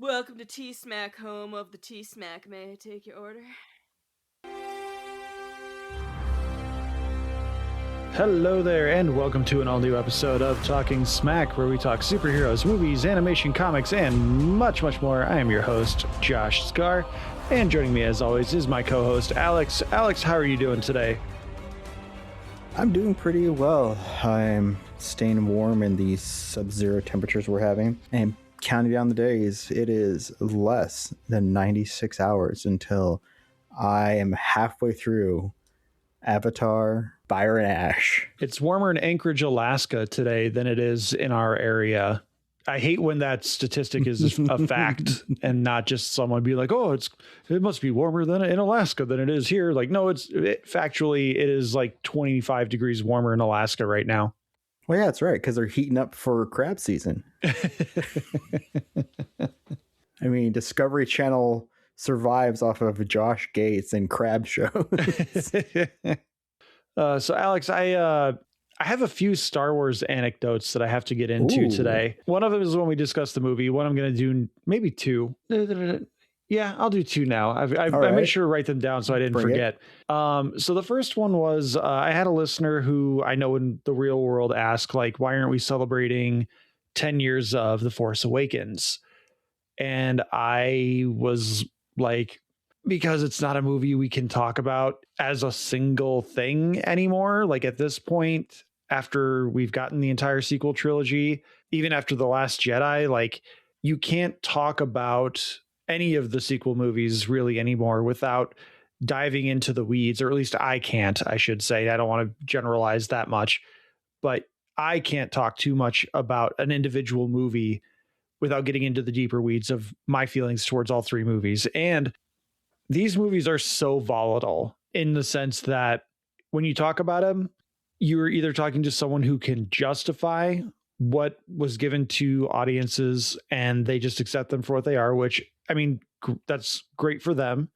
Welcome to T-Smack, home of the T-Smack. May I take your order? Hello there, and welcome to an all-new episode of Talking Smack, where we talk superheroes, movies, animation, comics, and much, much more. I am your host, Josh Scar, and joining me, as always, is my co-host, Alex. Alex, how are you doing today? I'm doing pretty well. I'm staying warm in these sub-zero temperatures we're having, and counting down the days. It is less than 96 hours until I am halfway through Avatar Fire and Ash. It's warmer in Anchorage, Alaska today than it is in our area. I hate when that statistic is a fact and not just someone be like, oh, it must be warmer than in Alaska than it is here. Like, no, factually, it is like 25 degrees warmer in Alaska right now. Well, yeah, that's right, because they're heating up for crab season. I mean, Discovery Channel survives off of Josh Gates and crab shows. So, Alex, I have a few Star Wars anecdotes that I have to get into today. One of them is when we discussed the movie. One I'm going to do maybe two. Yeah, I'll do two now. I made sure to write them down so I didn't forget. So the first one was I had a listener who I know in the real world asked, like, why aren't we celebrating 10 years of The Force Awakens? And I was like, because it's not a movie we can talk about as a single thing anymore. Like at this point, after we've gotten the entire sequel trilogy, even after The Last Jedi, like you can't talk about any of the sequel movies really anymore without diving into the weeds, or at least I can't, I should say. I don't want to generalize that much, but I can't talk too much about an individual movie without getting into the deeper weeds of my feelings towards all three movies. And these movies are so volatile in the sense that when you talk about them, you're either talking to someone who can justify what was given to audiences and they just accept them for what they are, which, I mean, that's great for them.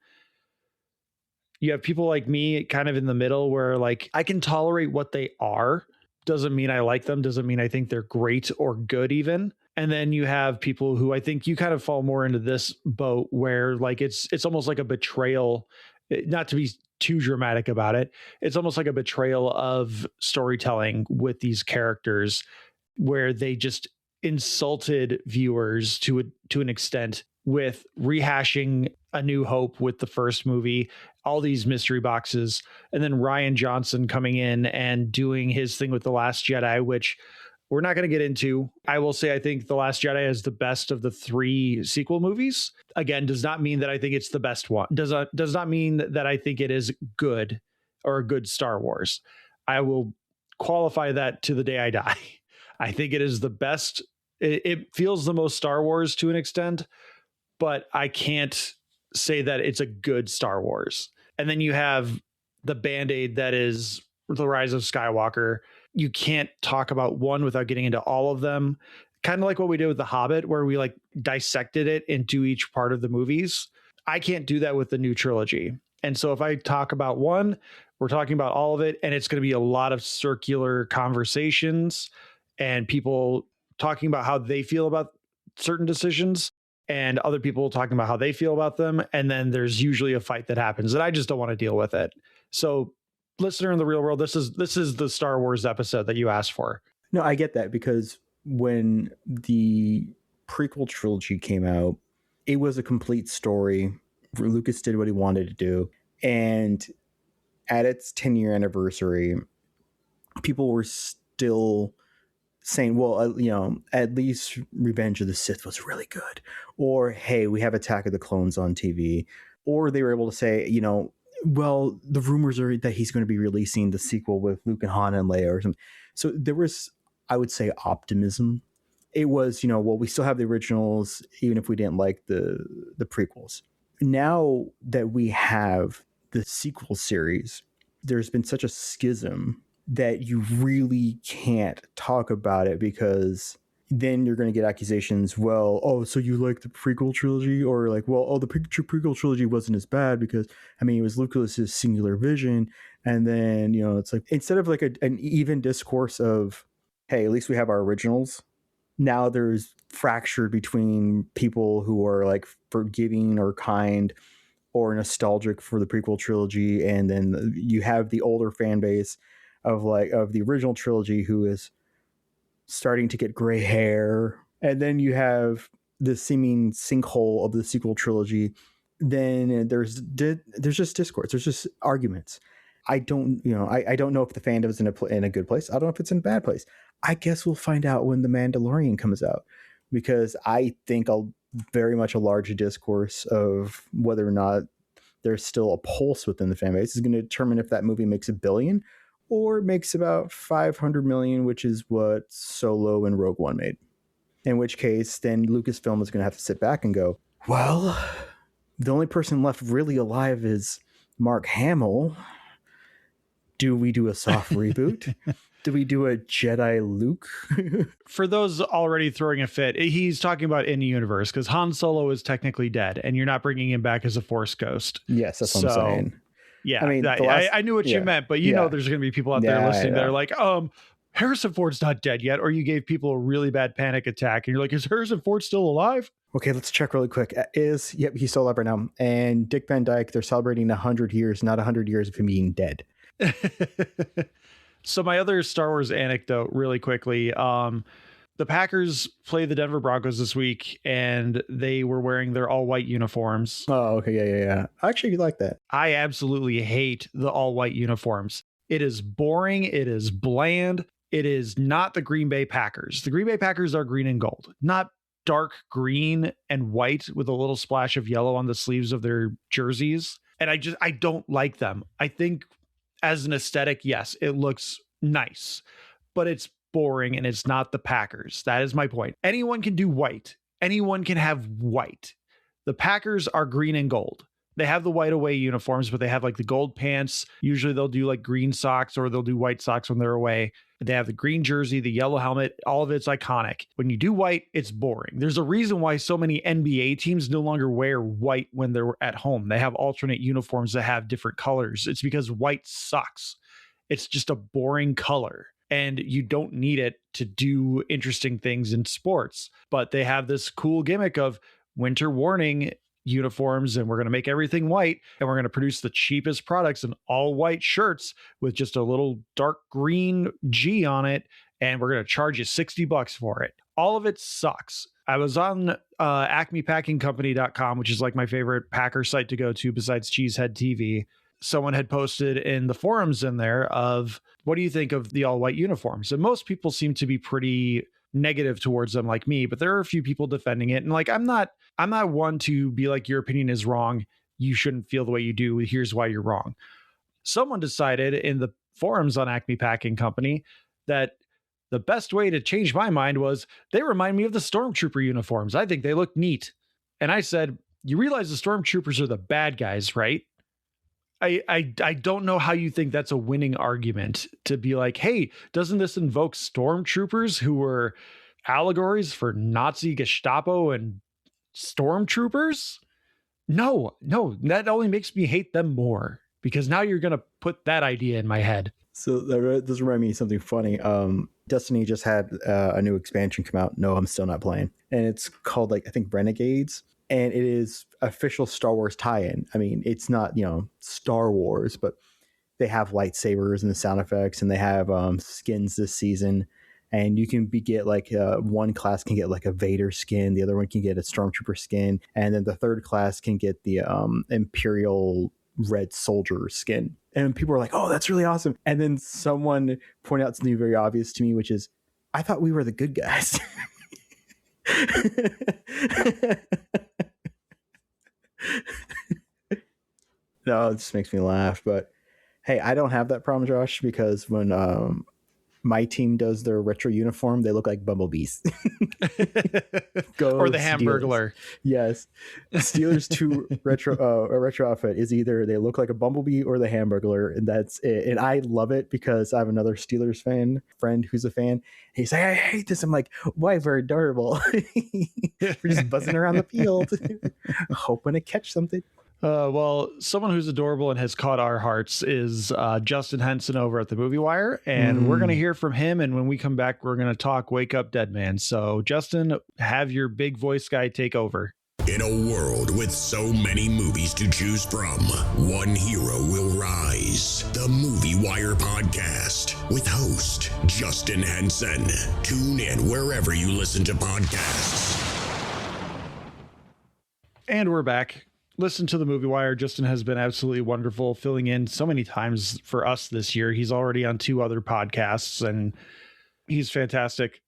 You have people like me kind of in the middle where like I can tolerate what they are. Doesn't mean I like them. Doesn't mean I think they're great or good even. And then you have people who I think you kind of fall more into this boat where like it's almost like a betrayal, not to be too dramatic about it. It's almost like a betrayal of storytelling with these characters where they just insulted viewers to an extent with rehashing A New Hope with the first movie, all these mystery boxes, and then Rian Johnson coming in and doing his thing with The Last Jedi, which we're not going to get into. I will say I think The Last Jedi is the best of the three sequel movies. Again, does not mean that I think it's the best one. Does not mean that I think it is good or a good Star Wars. I will qualify that to the day I die. I think it is the best. It feels the most Star Wars to an extent, but I can't say that it's a good Star Wars. And then you have the Band-Aid that is The Rise of Skywalker. You can't talk about one without getting into all of them. Kind of like what we did with The Hobbit, where we like dissected it into each part of the movies. I can't do that with the new trilogy. And so if I talk about one, we're talking about all of it, and it's going to be a lot of circular conversations and people talking about how they feel about certain decisions and other people talking about how they feel about them. And then there's usually a fight that happens and I just don't want to deal with it. So listener in the real world, this is the Star Wars episode that you asked for. No, I get that, because when the prequel trilogy came out, it was a complete story. Lucas did what he wanted to do. And at its 10-year anniversary, people were still saying, well, at least Revenge of the Sith was really good. Or, hey, we have Attack of the Clones on TV. Or they were able to say, well, the rumors are that he's going to be releasing the sequel with Luke and Han and Leia or something. So there was, I would say, optimism. It was, well, we still have the originals, even if we didn't like the prequels. Now that we have the sequel series, there's been such a schism that you really can't talk about it, because then you're going to get accusations. Well, oh, so you like the prequel trilogy? Or like, well, oh, the prequel trilogy wasn't as bad because, I mean, it was Lucas's singular vision. And then, it's like, instead of like an even discourse of, hey, at least we have our originals, now there's fractured between people who are like forgiving or kind or nostalgic for the prequel trilogy, and then you have the older fan base of the original trilogy who is starting to get gray hair, and then you have the seeming sinkhole of the sequel trilogy. Then there's just discourse, there's just arguments. I don't know if the fandom is in a good place. I don't know if it's in a bad place. I guess we'll find out when The Mandalorian comes out, because I think very much a large discourse of whether or not there's still a pulse within the fan base is going to determine if that movie makes $1 billion or makes about 500 million, which is what Solo and Rogue One made. In which case, then Lucasfilm is going to have to sit back and go, well, the only person left really alive is Mark Hamill. Do we do a soft reboot? Do we do a Jedi Luke? For those already throwing a fit, he's talking about in the universe, because Han Solo is technically dead and you're not bringing him back as a Force ghost. Yes, that's what I'm saying. Yeah, I mean, I knew what you meant, but you know there's going to be people out there listening that are like, Harrison Ford's not dead yet, or you gave people a really bad panic attack and you're like, is Harrison Ford still alive? Okay, let's check really quick. Yep, he's still alive right now. And Dick Van Dyke, they're celebrating 100 years, not 100 years of him being dead. So my other Star Wars anecdote really quickly, the Packers play the Denver Broncos this week and they were wearing their all white uniforms. Oh, okay. Yeah. I actually like that. I absolutely hate the all white uniforms. It is boring. It is bland. It is not the Green Bay Packers. The Green Bay Packers are green and gold, not dark green and white with a little splash of yellow on the sleeves of their jerseys. And I don't like them. I think as an aesthetic, yes, it looks nice, but it's boring and it's not the Packers. That is my point. Anyone can do white. Anyone can have white. The Packers are green and gold. They have the white away uniforms, but they have like the gold pants. Usually they'll do like green socks or they'll do white socks when they're away. They have the green jersey, the yellow helmet, all of it's iconic. When you do white, it's boring. There's a reason why so many NBA teams no longer wear white when they're at home. They have alternate uniforms that have different colors. It's because white sucks. It's just a boring color. And you don't need it to do interesting things in sports. But they have this cool gimmick of winter warning uniforms, and we're going to make everything white, and we're going to produce the cheapest products in all white shirts with just a little dark green G on it, and we're going to charge you $60 for it. All of it sucks. I was on acmepackingcompany.com, which is like my favorite Packer site to go to besides Cheesehead TV. Someone had posted in the forums in there of, what do you think of the all white uniforms? And most people seem to be pretty negative towards them like me, but there are a few people defending it. And like, I'm not one to be like, your opinion is wrong, you shouldn't feel the way you do, here's why you're wrong. Someone decided in the forums on Acme Packing Company that the best way to change my mind was, they remind me of the Stormtrooper uniforms. I think they look neat. And I said, you realize the Stormtroopers are the bad guys, right? I don't know how you think that's a winning argument to be like, hey, doesn't this invoke stormtroopers who were allegories for Nazi Gestapo and stormtroopers? No, that only makes me hate them more, because now you're going to put that idea in my head. So that does remind me of something funny. Destiny just had a new expansion come out. No, I'm still not playing. And it's called, like, I think Renegades. And it is official Star Wars tie-in. I mean, it's not, Star Wars, but they have lightsabers and the sound effects, and they have skins this season. And you can get like one class can get like a Vader skin, the other one can get a Stormtrooper skin, and then the third class can get the Imperial Red Soldier skin. And people are like, "Oh, that's really awesome!" And then someone pointed out something very obvious to me, which is, I thought we were the good guys. No, it just makes me laugh. But hey, I don't have that problem, Josh, because when my team does their retro uniform, they look like bumblebees. Or the Hamburglar. Yes. Steelers 2 retro outfit is either they look like a bumblebee or the Hamburglar, and that's it. And I love it because I have another Steelers friend who's a fan. He's like, I hate this. I'm like, why? We're adorable. We're just buzzing around the field, hoping to catch something. Well, someone who's adorable and has caught our hearts is Justin Henson over at the Movie Wire, and we're going to hear from him. And when we come back, we're going to talk Wake Up Dead Man. So, Justin, have your big voice guy take over. In a world with so many movies to choose from, one hero will rise. The Movie Wire Podcast with host Justin Henson. Tune in wherever you listen to podcasts. And we're back. Listen to the Movie Wire. Justin has been absolutely wonderful, filling in so many times for us this year. He's already on 2 other podcasts, and he's fantastic.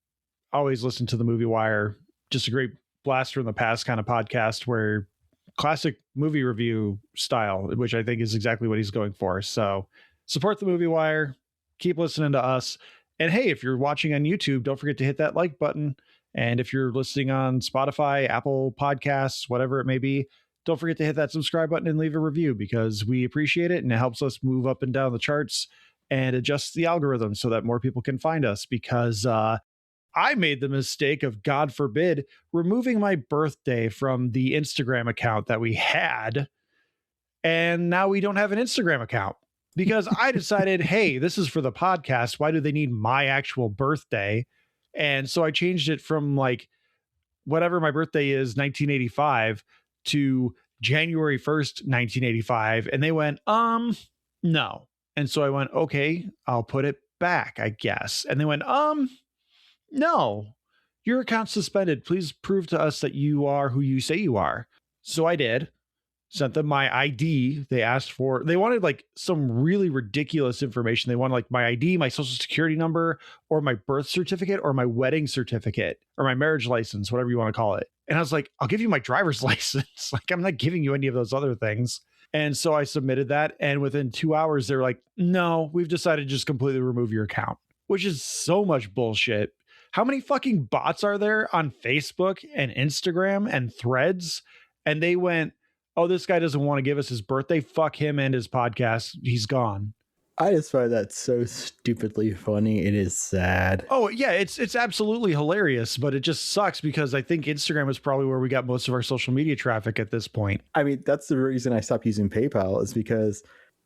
Always listen to the Movie Wire. Just a great blast from the past kind of podcast, where classic movie review style, which I think is exactly what he's going for. So support the Movie Wire. Keep listening to us. And hey, if you're watching on YouTube, don't forget to hit that like button. And if you're listening on Spotify, Apple Podcasts, whatever it may be, don't forget to hit that subscribe button and leave a review, because we appreciate it and it helps us move up and down the charts and adjust the algorithm so that more people can find us. Because I made the mistake of, God forbid, removing my birthday from the Instagram account that we had. And now we don't have an Instagram account because I decided, hey, this is for the podcast. Why do they need my actual birthday? And so I changed it from like whatever my birthday is, 1985, to January 1st, 1985. And they went, no. And so I went, okay, I'll put it back, I guess. And they went, no, your account's suspended. Please prove to us that you are who you say you are. So I did. Sent them my ID. They wanted like some really ridiculous information. They wanted like my ID, my social security number, or my birth certificate, or my wedding certificate, or my marriage license, whatever you want to call it. And I was like, I'll give you my driver's license. Like, I'm not giving you any of those other things. And so I submitted that. And within 2 hours, they were like, no, we've decided to just completely remove your account, which is so much bullshit. How many fucking bots are there on Facebook and Instagram and Threads? And they went, oh, this guy doesn't want to give us his birthday. Fuck him and his podcast. He's gone. I just find that so stupidly funny. It is sad. Oh, yeah, it's absolutely hilarious, but it just sucks because I think Instagram is probably where we got most of our social media traffic at this point. I mean, that's the reason I stopped using PayPal, is because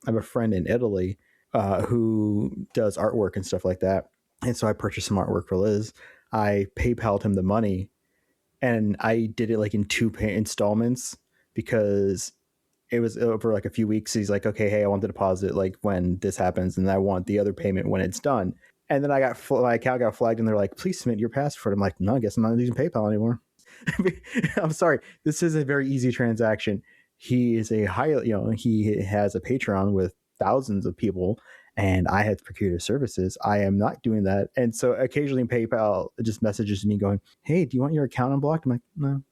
I have a friend in Italy who does artwork and stuff like that. And so I purchased some artwork for Liz. I PayPal'd him the money, and I did it like in 2 installments, because it was over like a few weeks. He's like, okay, hey, I want the deposit like when this happens, and I want the other payment when it's done. And then my account got flagged, and they're like, please submit your password. I'm like, no, I guess I'm not using PayPal anymore. I'm sorry. This is a very easy transaction. He is he has a Patreon with thousands of people, and I had procured his services. I am not doing that. And so occasionally PayPal just messages me going, hey, do you want your account unblocked? I'm like,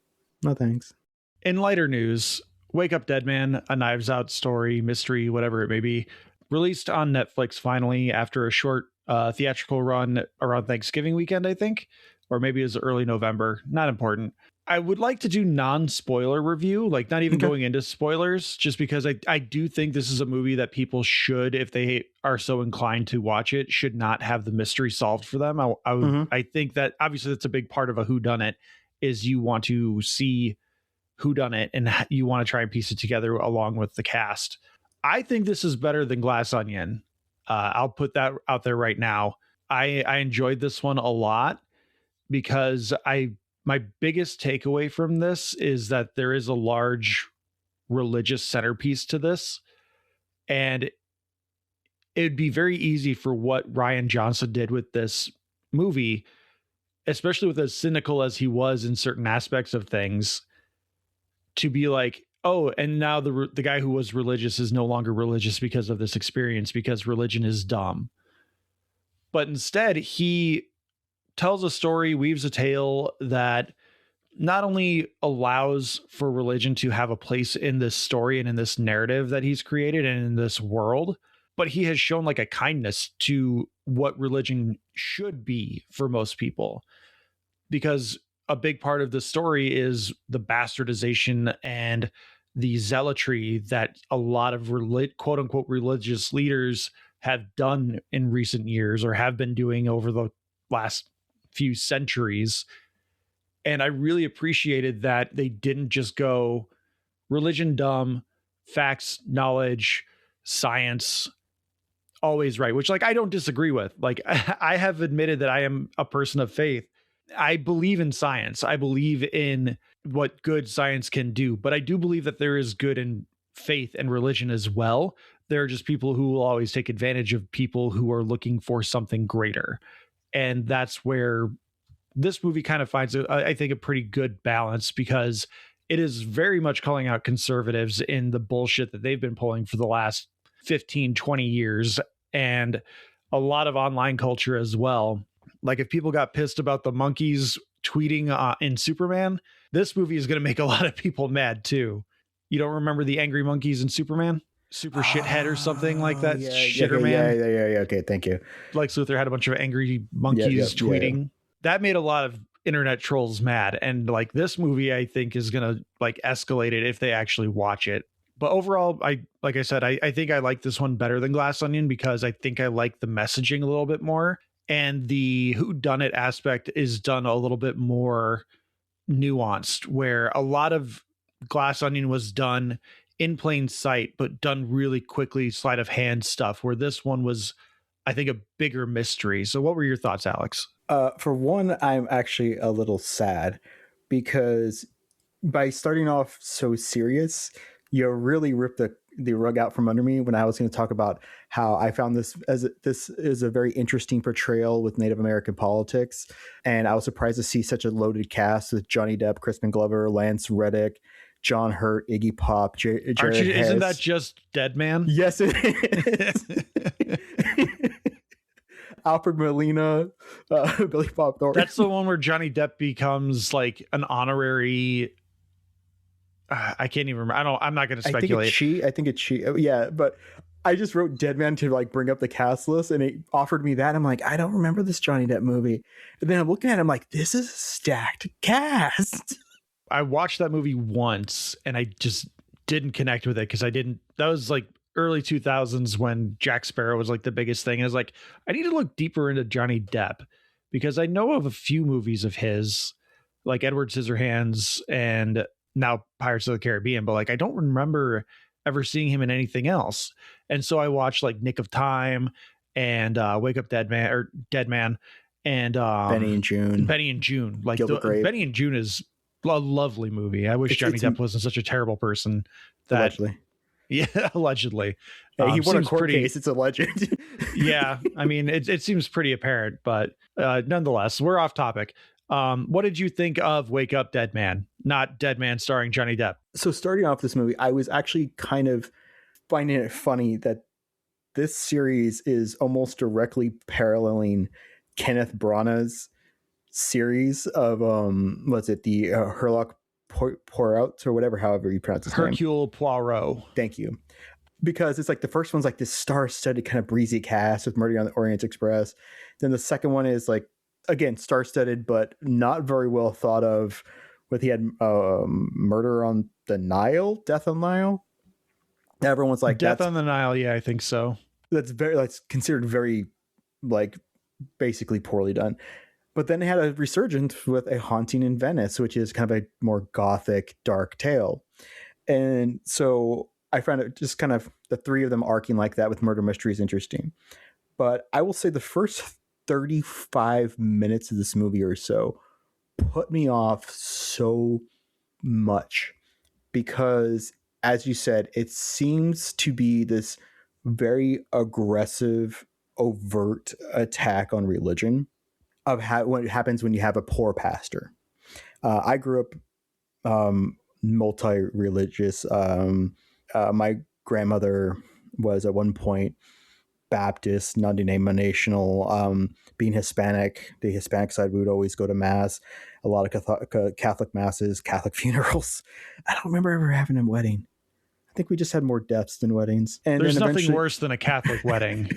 no, thanks. In lighter news, Wake Up Dead Man, a Knives Out story, mystery, whatever it may be, released on Netflix finally after a short theatrical run around Thanksgiving weekend, I think, or maybe it was early November. Not important. I would like to do non-spoiler review, like not even going into spoilers, just because I do think this is a movie that people should, if they are so inclined to watch it, should not have the mystery solved for them. I think that obviously that's a big part of a whodunit, is you want to see whodunit and you want to try and piece it together along with the cast. I think this is better than Glass Onion. I'll put that out there right now. I enjoyed this one a lot because my biggest takeaway from this is that there is a large religious centerpiece to this, and it'd be very easy for what Rian Johnson did with this movie, especially with as cynical as he was in certain aspects of things, to be like, oh, and now the guy who was religious is no longer religious because of this experience, because religion is dumb. But instead, he tells a story, weaves a tale that not only allows for religion to have a place in this story and in this narrative that he's created and in this world, but he has shown like a kindness to what religion should be for most people. Because a big part of the story is the bastardization and the zealotry that a lot of quote unquote religious leaders have done in recent years, or have been doing over the last few centuries. And I really appreciated that they didn't just go religion dumb, facts, knowledge, science, always right, which like I don't disagree with. Like I have admitted that I am a person of faith. I believe in science. I believe in what good science can do, but I do believe that there is good in faith and religion as well. There are just people who will always take advantage of people who are looking for something greater. And that's where this movie kind of finds, I think, a pretty good balance, because it is very much calling out conservatives in the bullshit that they've been pulling for the last 15, 20 years, and a lot of online culture as well. Like if people got pissed about the monkeys tweeting in Superman, this movie is going to make a lot of people mad too. You don't remember the angry monkeys in Superman? Super shithead or something like that? Shitterman? Yeah. Okay, thank you. Lex Luthor had a bunch of angry monkeys tweeting. Yeah. That made a lot of internet trolls mad. And like this movie, I think, is going to like escalate it if they actually watch it. But overall, like I said, I think I like this one better than Glass Onion, because I think I like the messaging a little bit more. And the whodunit aspect is done a little bit more nuanced, where a lot of Glass Onion was done in plain sight, but done really quickly, sleight of hand stuff, where this one was, I think, a bigger mystery. So what were your thoughts, Alex? For one, I'm actually a little sad, because by starting off so serious, you really ripped the rug out from under me when I was going to talk about how I found this is a very interesting portrayal with Native American politics. And I was surprised to see such a loaded cast with Johnny Depp, Crispin Glover, Lance Reddick, John Hurt, Iggy Pop, Jared Hess. Isn't that just Dead Man? Yes, it is. Alfred Molina, Billy Bob Thornton. That's the one where Johnny Depp becomes like an honorary. I can't even remember. I'm not going to speculate. I think it's she. Yeah, but I just wrote Dead Man to like bring up the cast list, and it offered me that. I'm like, I don't remember this Johnny Depp movie. And then I'm looking at it, I'm like, this is a stacked cast. I watched that movie once and I just didn't connect with it, because that was like early 2000s when Jack Sparrow was like the biggest thing. And I was like, I need to look deeper into Johnny Depp, because I know of a few movies of his, like Edward Scissorhands and now Pirates of the Caribbean, but like I don't remember ever seeing him in anything else. And so I watched like Nick of Time and Wake Up Dead Man and Benny and June. Like Benny and June is a lovely movie. I wish Johnny Depp wasn't such a terrible person. Allegedly. Yeah, allegedly. Hey, he won a court case. It's a legend. Yeah, I mean, it seems pretty apparent, but nonetheless, we're off topic. What did you think of Wake Up Dead Man, not Dead Man starring Johnny Depp? So starting off this movie, I was actually kind of finding it funny that this series is almost directly paralleling Kenneth Branagh's series of what's it, the Herlock Poirot or whatever, however you pronounce his name. Hercule Poirot. Thank you. Because it's like the first one's like this star-studded kind of breezy cast with Murder on the Orient Express. Then the second one is like, again, star-studded, but not very well thought of. With he had Murder on the Nile, Death on the Nile. Everyone's like Death on the Nile. Yeah, I think so. That's considered very, like, basically poorly done. But then they had a resurgence with A Haunting in Venice, which is kind of a more gothic, dark tale. And so I found it just kind of the three of them arcing like that with murder mysteries interesting. But I will say the first 35 minutes of this movie or so put me off so much, because as you said, it seems to be this very aggressive, overt attack on religion of what happens when you have a poor pastor. I grew up multi-religious. My grandmother was at one point Baptist, non-denominational. Being Hispanic, the Hispanic side, we would always go to mass, a lot of Catholic masses, Catholic funerals. I don't remember ever having a wedding. I think we just had more deaths than weddings. And there's nothing worse than a Catholic wedding.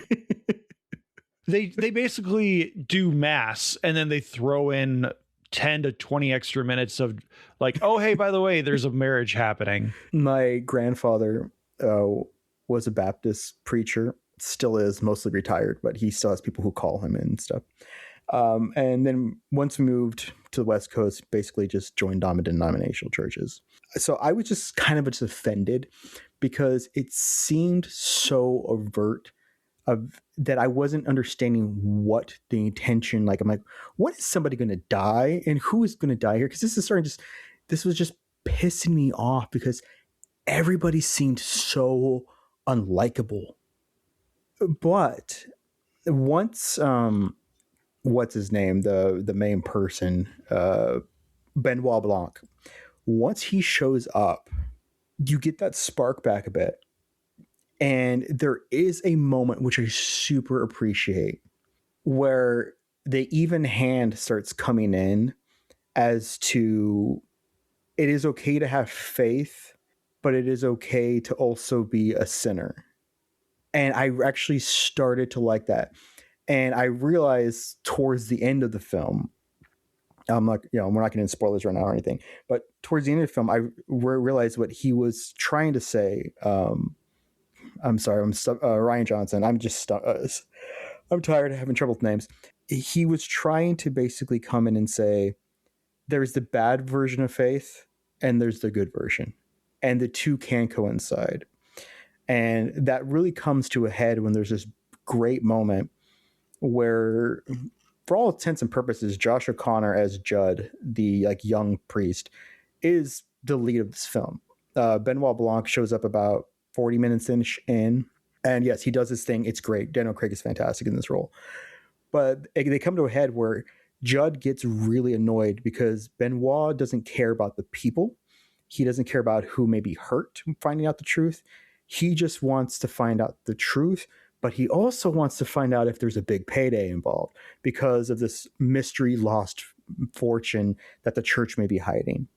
They basically do mass and then they throw in 10 to 20 extra minutes of like, oh, hey, by the way, there's a marriage happening. My grandfather was a Baptist preacher, still is, mostly retired, but he still has people who call him and stuff. And then once we moved to the West Coast, basically just joined denominational churches. So I was just kind of just offended because it seemed so overt of that I wasn't understanding what the intention. Like, I'm like, when is somebody going to die, and who is going to die here? Because this was just pissing me off because everybody seemed so unlikable. But once, what's his name, the main person, Benoit Blanc, once he shows up, you get that spark back a bit. And there is a moment which I super appreciate where the even hand starts coming in as to it is okay to have faith, but it is okay to also be a sinner. And I actually started to like that. And I realized towards the end of the film, I'm not, we're not getting into spoilers right now or anything, but towards the end of the film, I realized what he was trying to say. I'm sorry, Ryan Johnson. I'm tired of having trouble with names. He was trying to basically come in and say, there's the bad version of faith and there's the good version, and the two can coincide. And that really comes to a head when there's this great moment where, for all intents and purposes, Josh O'Connor as Judd, the young priest, is the lead of this film. Benoit Blanc shows up about 40 minutes in, and yes, he does his thing. It's great. Daniel Craig is fantastic in this role. But they come to a head where Judd gets really annoyed because Benoit doesn't care about the people. He doesn't care about who may be hurt finding out the truth. He just wants to find out the truth, but he also wants to find out if there's a big payday involved because of this mystery lost fortune that the church may be hiding.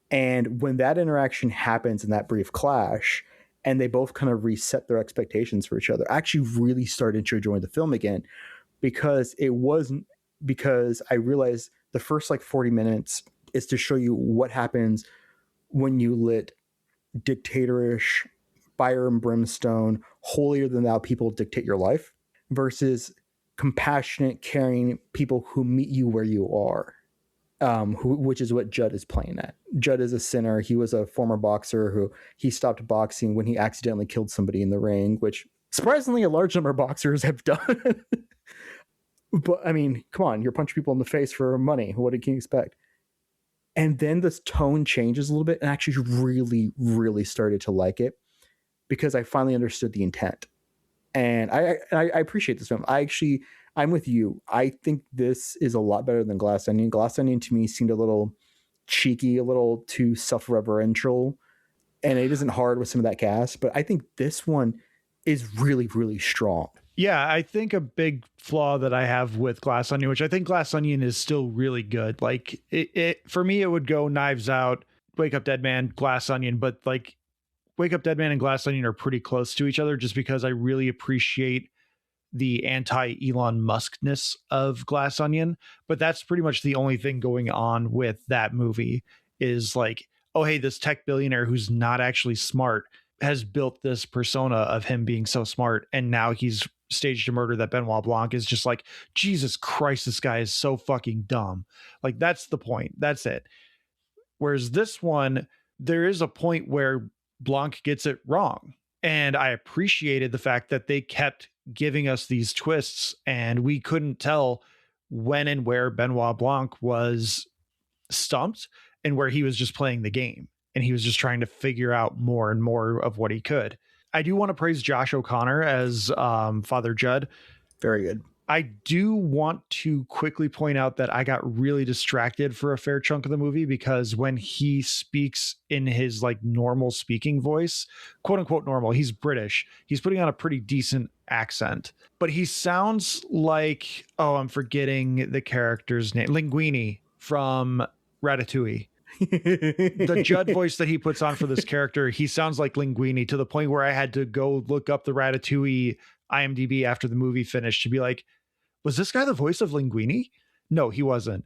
And when that interaction happens in that brief clash, and they both kind of reset their expectations for each other, I actually really started to enjoy the film again, because I realized the first 40 minutes is to show you what happens when you let dictatorish, fire and brimstone, holier than thou people dictate your life versus compassionate, caring people who meet you where you are. Which is what Judd is playing at. Judd is a sinner. He was a former boxer who he stopped boxing when he accidentally killed somebody in the ring, which surprisingly a large number of boxers have done. But I mean, come on, you're punching people in the face for money. What can you expect? And then this tone changes a little bit, and I actually really, really started to like it because I finally understood the intent. And I appreciate this film. I'm with you. I think this is a lot better than Glass Onion. Glass Onion to me seemed a little cheeky, a little too self-reverential, and it isn't hard with some of that cast. But I think this one is really, really strong. Yeah, I think a big flaw that I have with Glass Onion, which I think Glass Onion is still really good. Like it for me, it would go Knives Out, Wake Up Dead Man, Glass Onion, but Wake Up Dead Man and Glass Onion are pretty close to each other just because I really appreciate the anti-Elon Muskness of Glass Onion. But that's pretty much the only thing going on with that movie is oh, hey, this tech billionaire who's not actually smart has built this persona of him being so smart, and now he's staged a murder that Benoit Blanc is just Jesus Christ, this guy is so fucking dumb. That's the point. That's it. Whereas this one, there is a point where Blanc gets it wrong. And I appreciated the fact that they kept giving us these twists, and we couldn't tell when and where Benoit Blanc was stumped and where he was just playing the game. And he was just trying to figure out more and more of what he could. I do want to praise Josh O'Connor as Father Judd. Very good. I do want to quickly point out that I got really distracted for a fair chunk of the movie because when he speaks in his normal speaking voice, quote unquote normal, he's British. He's putting on a pretty decent accent, but he sounds like, oh, I'm forgetting the character's name, Linguini from Ratatouille. The Judd voice that he puts on for this character, he sounds like Linguini to the point where I had to go look up the Ratatouille IMDb after the movie finished to be like, was this guy the voice of Linguini? No, he wasn't.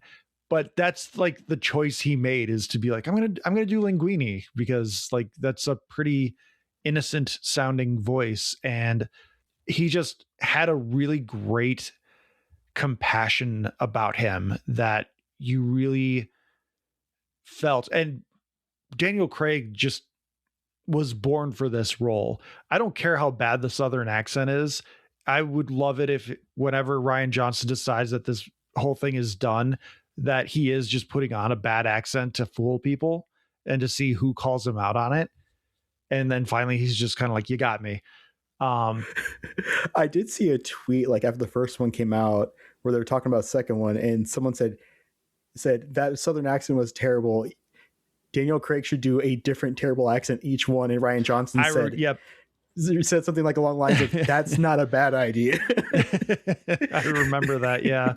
But that's the choice he made, is to be I'm gonna do Linguini because that's a pretty innocent sounding voice, and he just had a really great compassion about him that you really felt. And Daniel Craig just was born for this role. I don't care how bad the Southern accent is. I would love it if whenever Ryan Johnson decides that this whole thing is done, that he is just putting on a bad accent to fool people and to see who calls him out on it. And then finally he's just kind of like, you got me. I did see a tweet like after the first one came out where they were talking about the second one, and someone said that Southern accent was terrible. Daniel Craig should do a different terrible accent each one, and Ryan Johnson said something like along the lines of, that's not a bad idea. I remember that. Yeah.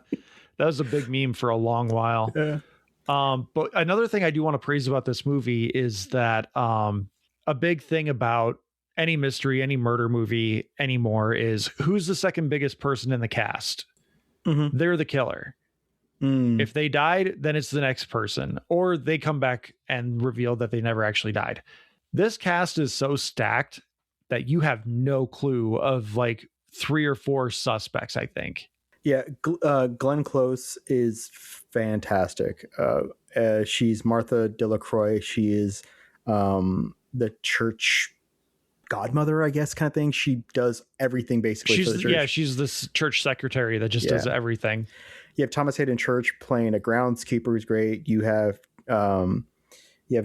That was a big meme for a long while. Yeah. But another thing I do want to praise about this movie is that a big thing about any mystery, any murder movie anymore is who's the second biggest person in the cast. Mm-hmm. They're the killer. If they died, then it's the next person, or they come back and reveal that they never actually died. This cast is so stacked that you have no clue of like 3 or 4 suspects, I think. Yeah. Glenn Close is fantastic. She's Martha Delacroix. She is the church godmother, I guess, kind of thing. She does everything basically for the church. Yeah, she's this church secretary that just does everything. You have Thomas Hayden Church playing a groundskeeper who's great. You have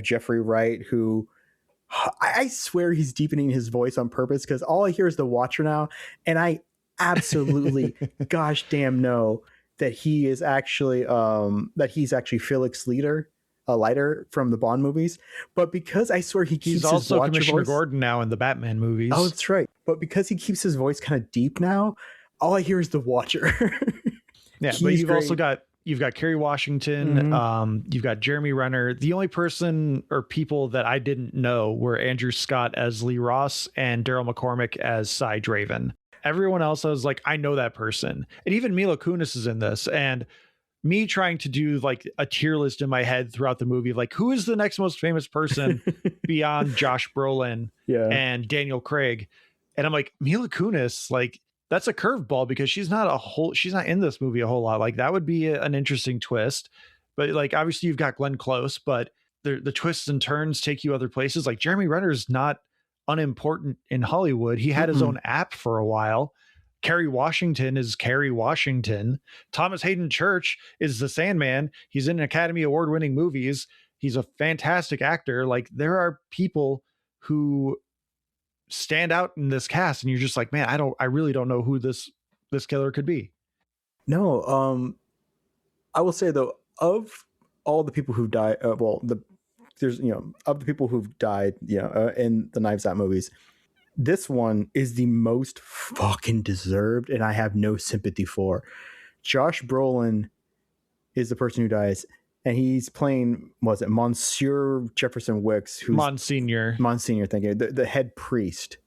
Jeffrey Wright, who I swear he's deepening his voice on purpose, because all I hear is the Watcher now, and I absolutely gosh damn know that he is actually he's actually Felix Leiter from the Bond movies. But because I swear he keeps he's also his Watcher Commissioner voice, Gordon now in the Batman movies. Oh, that's right. But because he keeps his voice kind of deep now, all I hear is the Watcher. Yeah, but you've also got Kerry Washington, you've got Jeremy Renner. The only person or people that I didn't know were Andrew Scott as Lee Ross and Daryl McCormick as Cy Draven. Everyone else, I was like, I know that person. And even Mila Kunis is in this. And me trying to do like a tier list in my head throughout the movie, like who is the next most famous person beyond Josh Brolin and Daniel Craig? And I'm like, Mila Kunis, like, that's a curveball because she's not in this movie a whole lot. Like that would be an interesting twist, but like, obviously you've got Glenn Close, but the twists and turns take you other places. Like Jeremy Renner is not unimportant in Hollywood. He had his own app for a while. Kerry Washington is Kerry Washington. Thomas Hayden Church is the Sandman. He's in Academy Award winning movies. He's a fantastic actor. Like there are people who stand out in this cast, and you're just like, man, I really don't know who this killer could be. No, I will say though, of all the people who died, of the people who've died, in the Knives Out movies, this one is the most fucking deserved, and I have no sympathy for. Josh Brolin is the person who dies, and he's playing, was it Monsieur Jefferson Wicks? Who's Monsignor, thank you, the head priest.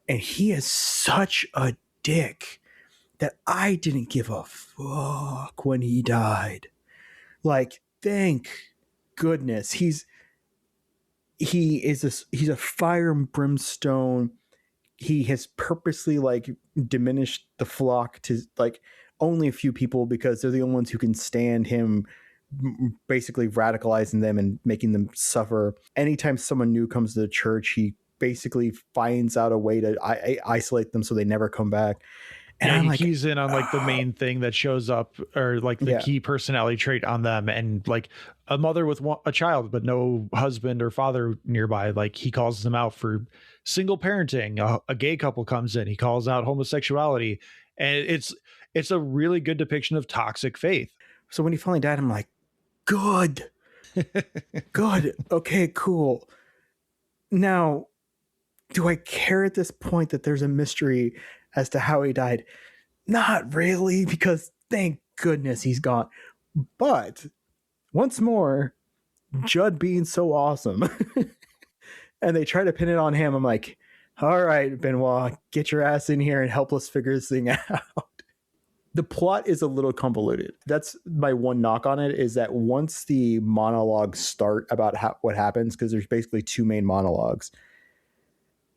And he is such a dick that I didn't give a fuck when he died. Like, thank goodness. He's a fire and brimstone. He has purposely like diminished the flock to like only a few people because they're the only ones who can stand him basically radicalizing them and making them suffer. Anytime someone new comes to the church, he basically finds out a way to isolate them so they never come back. And he keys in on like the main thing that shows up, or like the key personality trait on them, and like a mother with a child but no husband or father nearby, like he calls them out for single parenting. A gay couple comes in, he calls out homosexuality, and it's a really good depiction of toxic faith. So when he finally died, I'm like, good. Okay, cool. Now, do I care at this point that there's a mystery as to how he died? Not really, because thank goodness he's gone. But once more, Judd being so awesome, and they try to pin it on him. I'm like, all right, Benoit, get your ass in here and help us figure this thing out. The plot is a little convoluted. That's my one knock on it, is that once the monologues start about what happens, because there's basically 2 main monologues,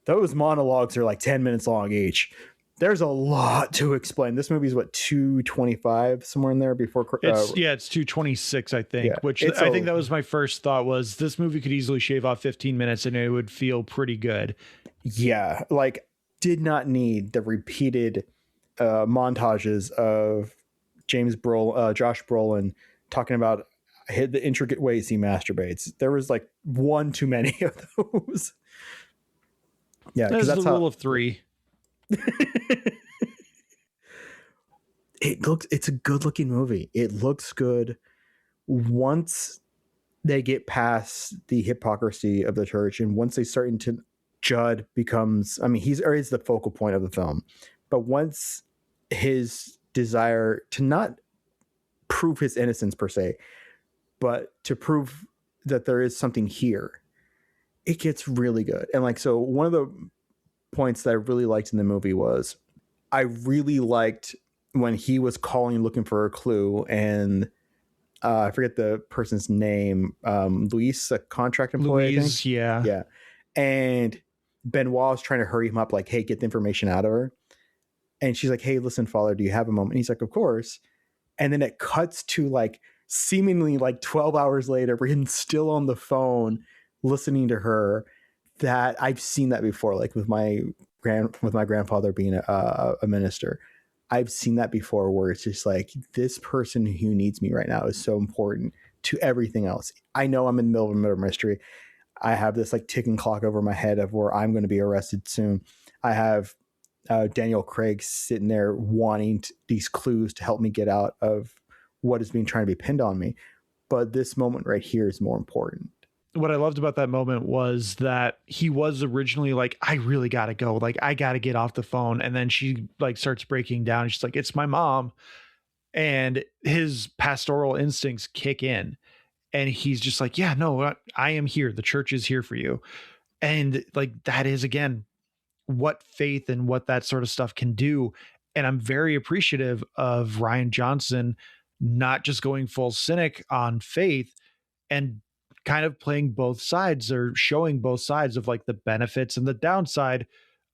those monologues are like 10 minutes long each. There's a lot to explain. This movie is what, 225, somewhere in there before. It's 226, I think. Yeah, which I think that was my first thought. Was this movie could easily shave off 15 minutes and it would feel pretty good. Yeah, like did not need the repeated montages of Josh Brolin talking about the intricate ways he masturbates. There was like one too many of those. Yeah, because that's the rule of 3. It's a good looking movie. It looks good once they get past the hypocrisy of the church, and once they start into Judd becomes, I mean, he's the focal point of the film, but once his desire to not prove his innocence per se, but to prove that there is something here, it gets really good. And like, so one of the points that I really liked in the movie was I really liked when he was calling looking for a clue, and I forget the person's name, Luis, a contract employee. Louise, yeah. And Benoit was trying to hurry him up, like, hey, get the information out of her. And she's like, hey, listen, Father, do you have a moment? And he's like, of course. And then it cuts to like seemingly like 12 hours later, we're still on the phone listening to her. That I've seen that before, like with my grandfather being a minister. I've seen that before, where it's just like, this person who needs me right now is so important to everything else. I know I'm in the middle of a murder mystery. I have this like ticking clock over my head of where I'm going to be arrested soon. I have Daniel Craig sitting there wanting these clues to help me get out of what is being trying to be pinned on me. But this moment right here is more important. What I loved about that moment was that he was originally like, I really got to go. Like, I got to get off the phone. And then she like starts breaking down. She's like, it's my mom. And his pastoral instincts kick in. And he's just like, yeah, no, I am here. The church is here for you. And like, that is, again, what faith and what that sort of stuff can do. And I'm very appreciative of Rian Johnson not just going full cynic on faith and kind of playing both sides, or showing both sides of like the benefits and the downside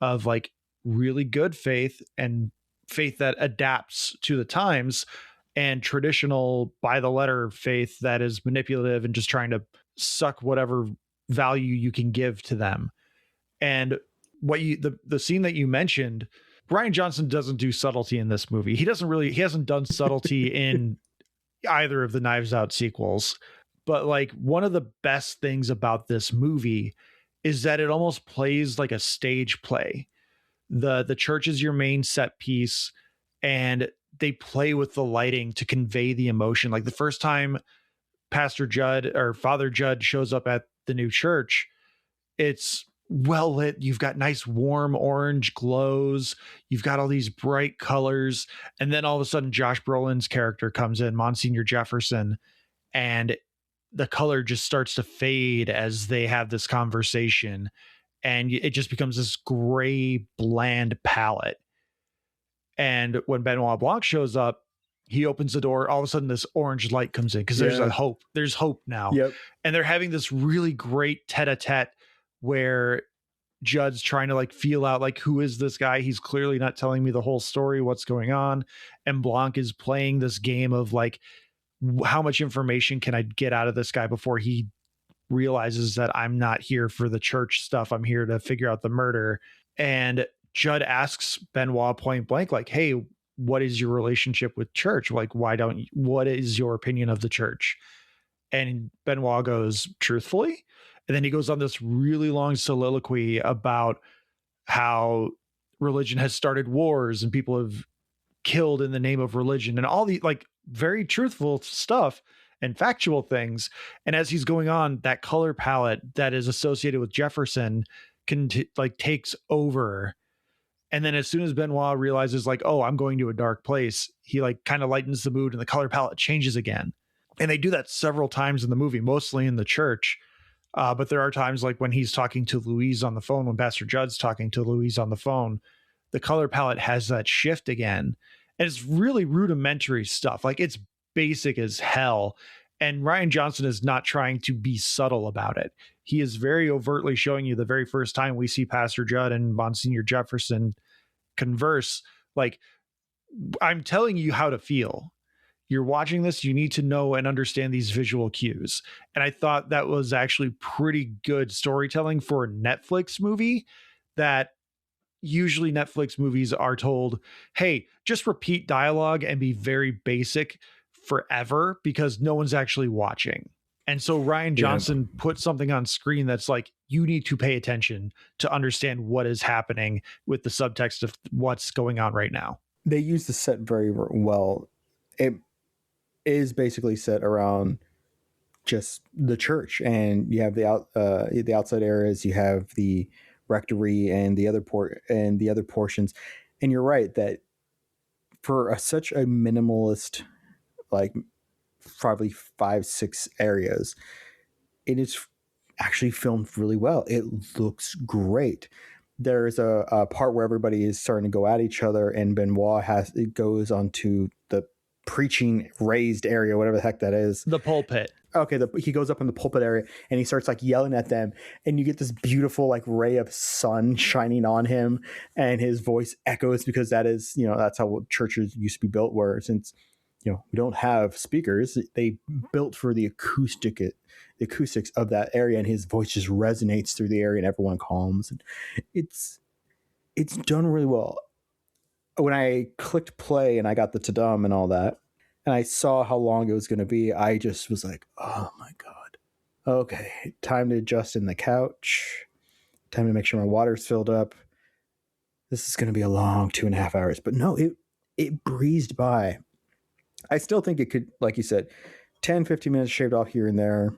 of like really good faith and faith that adapts to the times, and traditional by the letter faith that is manipulative and just trying to suck whatever value you can give to them. And what the scene that you mentioned, Rian Johnson doesn't do subtlety in this movie. He hasn't done subtlety in either of the Knives Out sequels. But like, one of the best things about this movie is that it almost plays like a stage play. The church is your main set piece, and they play with the lighting to convey the emotion. Like the first time Pastor Judd or Father Judd shows up at the new church, it's well lit. You've got nice warm orange glows. You've got all these bright colors. And then all of a sudden Josh Brolin's character comes in, Monsignor Jefferson, and the color just starts to fade as they have this conversation, and it just becomes this gray, bland palette. And when Benoit Blanc shows up, he opens the door. All of a sudden, this orange light comes in because there's a hope. There's hope now. Yep. And they're having this really great tete-a-tete where Judd's trying to like feel out like, who is this guy? He's clearly not telling me the whole story. What's going on? And Blanc is playing this game of like, how much information can I get out of this guy before he realizes that I'm not here for the church stuff. I'm here to figure out the murder. And Judd asks Benoit point blank, like, hey, what is your relationship with church? Like, what is your opinion of the church? And Benoit goes, truthfully. And then he goes on this really long soliloquy about how religion has started wars and people have killed in the name of religion and all the like very truthful stuff and factual things. And as he's going on, that color palette that is associated with Jefferson takes over. And then as soon as Benoit realizes like, oh, I'm going to a dark place, he like kind of lightens the mood and the color palette changes again. And they do that several times in the movie, mostly in the church. But there are times like when he's talking to Louise on the phone, when Pastor Judd's talking to Louise on the phone, the color palette has that shift again. And it's really rudimentary stuff. Like, it's basic as hell. And Rian Johnson is not trying to be subtle about it. He is very overtly showing you the very first time we see Pastor Judd and Monsignor Jefferson converse. Like, I'm telling you how to feel. You're watching this, you need to know and understand these visual cues. And I thought that was actually pretty good storytelling for a Netflix movie, that usually Netflix movies are told, hey, just repeat dialogue and be very basic forever because no one's actually watching. And so Ryan Johnson put something on screen that's like, you need to pay attention to understand what is happening with the subtext of what's going on right now. They use the set very well. It is basically set around just the church, and you have the outside areas, you have the rectory and the other portions. And you're right that for such a minimalist, like probably 5-6 areas, it is actually filmed really well. It looks great. There's a part where everybody is starting to go at each other, and Benoit goes onto the preaching raised area, whatever the heck that is. The pulpit. Okay, he goes up in the pulpit area and he starts like yelling at them, and you get this beautiful like ray of sun shining on him, and his voice echoes, because that is, that's how churches used to be built, where since we don't have speakers, they built for the acoustics of that area, and his voice just resonates through the area and everyone calms. And it's done really well. When I clicked play and I got the ta-dum and all that, and I saw how long it was going to be, I just was like, oh my God. Okay, time to adjust in the couch. Time to make sure my water's filled up. This is going to be a long 2.5 hours. But no, it breezed by. I still think it could, like you said, 10, 15 minutes shaved off here and there.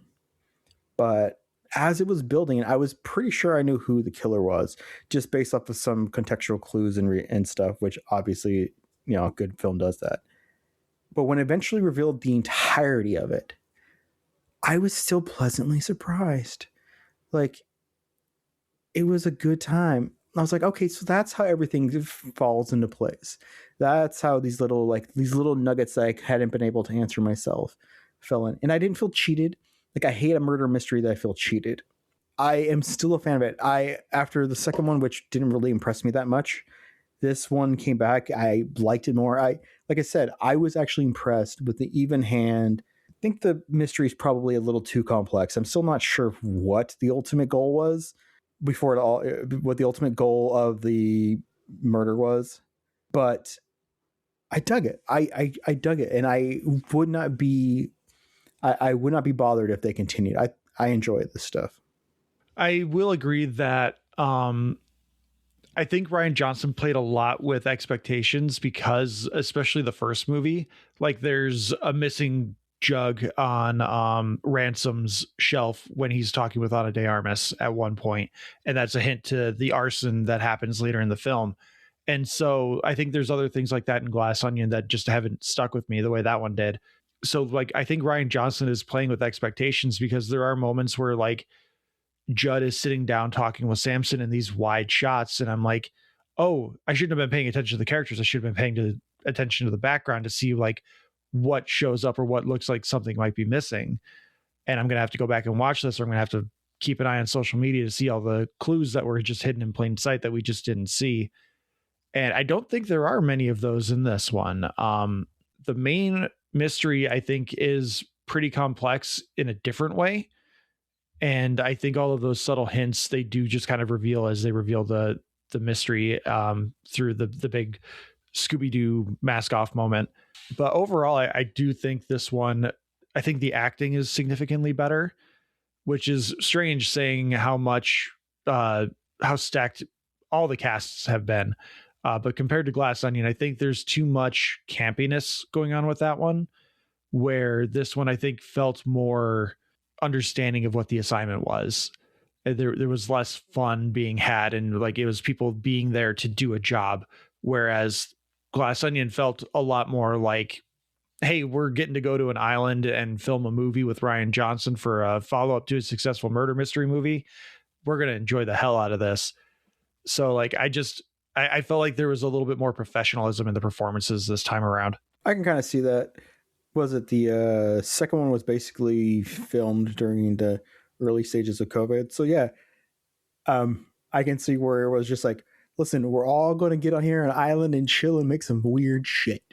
But as it was building, I was pretty sure I knew who the killer was, just based off of some contextual clues and stuff, which obviously, a good film does that. But when it eventually revealed the entirety of it, I was still pleasantly surprised. Like, it was a good time. I was like, okay, so that's how everything falls into place. That's how these little nuggets that I hadn't been able to answer myself fell in. And I didn't feel cheated. Like, I hate a murder mystery that I feel cheated. I am still a fan of it. After the second one, which didn't really impress me that much, this one came back. I liked it more. Like I said, I was actually impressed with the even hand. I think the mystery is probably a little too complex. I'm still not sure what the ultimate goal was what the ultimate goal of the murder was, but I dug it. I dug it, and I would not be bothered if they continued. I enjoy this stuff. I will agree that I think Ryan Johnson played a lot with expectations, because especially the first movie, like there's a missing jug on Ransom's shelf when he's talking with Ana de Armas at one point, and that's a hint to the arson that happens later in the film. And so I think there's other things like that in Glass Onion that just haven't stuck with me the way that one did. So like, I think Ryan Johnson is playing with expectations, because there are moments where like Judd is sitting down talking with Samson in these wide shots, and I'm like, oh, I shouldn't have been paying attention to the characters. I should have been paying attention to the background to see like what shows up or what looks like something might be missing. And I'm going to have to go back and watch this, or I'm going to have to keep an eye on social media to see all the clues that were just hidden in plain sight that we just didn't see. And I don't think there are many of those in this one. The main mystery, I think, is pretty complex in a different way. And I think all of those subtle hints they do just kind of reveal as they reveal the mystery through the big Scooby-Doo mask off moment. But overall, I do think this one, I think the acting is significantly better, which is strange saying how stacked all the casts have been. But compared to Glass Onion, I think there's too much campiness going on with that one, where this one I think felt more understanding of what the assignment was. There was less fun being had, and like it was people being there to do a job, whereas Glass Onion felt a lot more like, hey, we're getting to go to an island and film a movie with Ryan Johnson for a follow-up to a successful murder mystery movie. We're going to enjoy the hell out of this. So like, I felt like there was a little bit more professionalism in the performances this time around. I can kind of see that. Was it the second one was basically filmed during the early stages of COVID? So yeah, I can see where it was just like, Listen, we're all going to get on here on an island and chill and make some weird shit.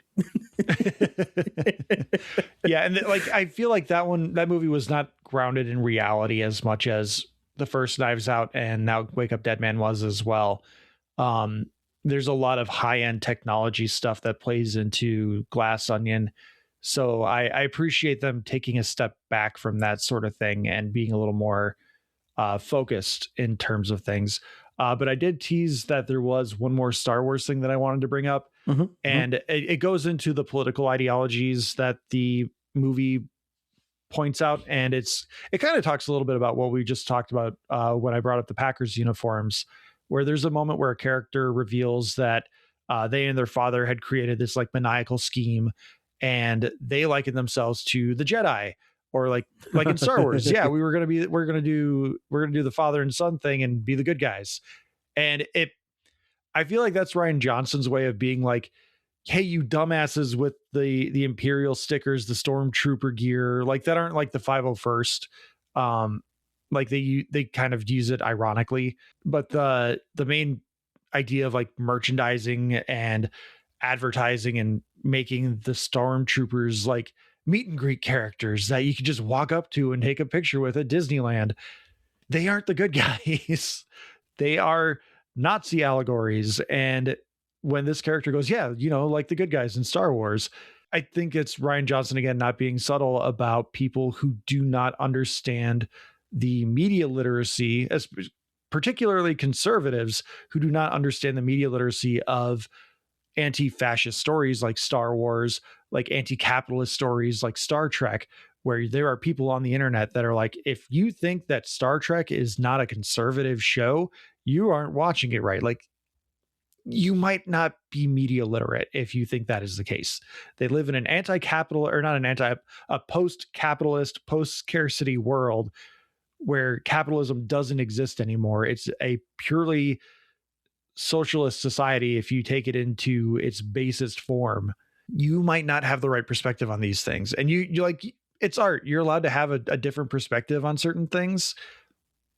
Yeah, and like I feel like that movie was not grounded in reality as much as the first Knives Out and now Wake Up Dead Man was as well. There's a lot of high-end technology stuff that plays into Glass Onion. So I appreciate them taking a step back from that sort of thing and being a little more focused in terms of things. But I did tease that there was one more Star Wars thing that I wanted to bring up. And it goes into the political ideologies that the movie points out. And it kind of talks a little bit about what we just talked about when I brought up the Packers uniforms, where there's a moment where a character reveals that they and their father had created this like maniacal scheme, and they liken themselves to the Jedi, or like in Star Wars. Yeah, we're gonna do the father and son thing and be the good guys. And I feel like that's Rian Johnson's way of being like, hey, you dumbasses with the Imperial stickers, the Stormtrooper gear, like that aren't like the 501st. Like they kind of use it ironically, but the main idea of like merchandising and advertising and making the Stormtroopers like meet and greet characters that you could just walk up to and take a picture with at Disneyland. They aren't the good guys. They are Nazi allegories. And when this character goes, yeah, like the good guys in Star Wars, I think it's Rian Johnson again not being subtle about people who do not understand the media literacy, as particularly conservatives who do not understand the media literacy of anti-fascist stories like Star Wars, like anti-capitalist stories like Star Trek, where there are people on the internet that are like, if you think that Star Trek is not a conservative show, you aren't watching it right. Like, you might not be media literate if you think that is the case. They live in an a post-capitalist, post-scarcity world where capitalism doesn't exist anymore. It's a purely socialist society. If you take it into its basest form, you might not have the right perspective on these things. And you like, it's art. You're allowed to have a different perspective on certain things,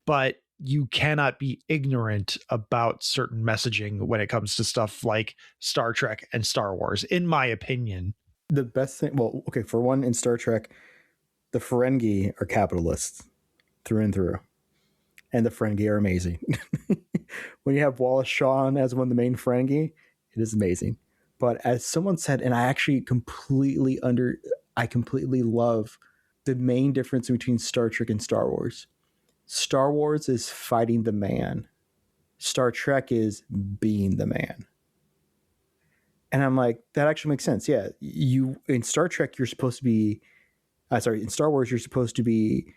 but you cannot be ignorant about certain messaging when it comes to stuff like Star Trek and Star Wars, in my opinion. The best thing, well, okay, for one, in Star Trek, the Ferengi are capitalists through and through. And the Ferengi are amazing. When you have Wallace Shawn as one of the main Ferengi, it is amazing. But as someone said, and I actually completely love the main difference between Star Trek and Star Wars. Star Wars is fighting the man. Star Trek is being the man. And I'm like, that actually makes sense. Yeah, in Star Trek, you're supposed to be, in Star Wars, you're supposed to be